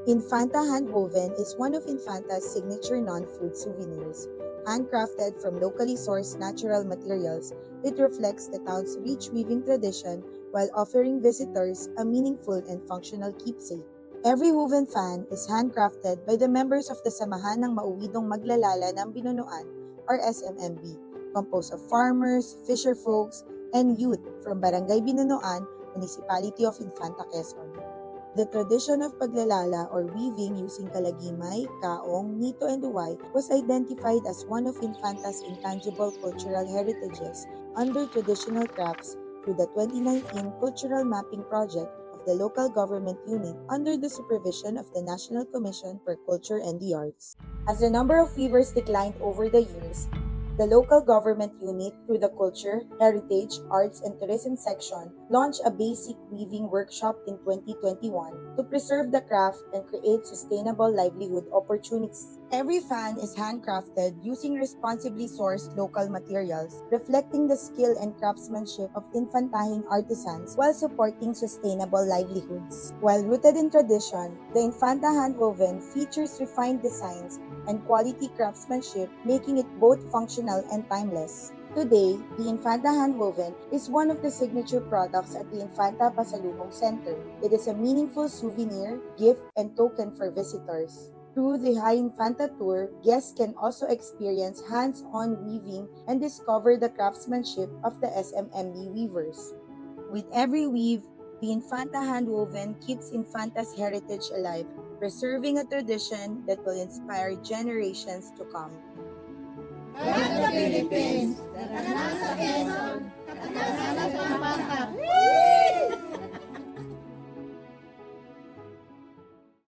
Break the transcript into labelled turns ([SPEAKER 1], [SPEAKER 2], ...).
[SPEAKER 1] Infanta Handwoven is one of Infanta's signature non-food souvenirs. Handcrafted from locally sourced natural materials, it reflects the town's rich weaving tradition while offering visitors a meaningful and functional keepsake. Every woven fan is handcrafted by the members of the Samahan ng Mauwidong Maglalala ng Binunuan or SMMB, composed of farmers, fisherfolks, and youth from Barangay Binunuan, Municipality of Infanta, Quezon. The tradition of paglalala or weaving using kalagimay, kaong, nito, and uway was identified as one of Infanta's intangible cultural heritages under traditional crafts through the 2019 Cultural Mapping Project of the local government unit under the supervision of the National Commission for Culture and the Arts. As the number of weavers declined over the years, the local government unit, through the Culture, Heritage, Arts, and Tourism section, launched a basic weaving workshop in 2021 to preserve the craft and create sustainable livelihood opportunities. Every fan is handcrafted using responsibly sourced local materials, reflecting the skill and craftsmanship of Infantahin artisans while supporting sustainable livelihoods. While rooted in tradition, the Infanta Handwoven features refined designs and quality craftsmanship, making it both functional and timeless. Today, the Infanta Handwoven is one of the signature products at the Infanta Pasalubong Center. It is a meaningful souvenir, gift, and token for visitors. Through the High Infanta Tour, guests can also experience hands-on weaving and discover the craftsmanship of the SMMB weavers. With every weave, the Infanta Handwoven keeps Infanta's heritage alive, preserving a tradition that will inspire generations to come.
[SPEAKER 2] God the Philippines, Tanan sa Quezon, Tanan sa Pampanga.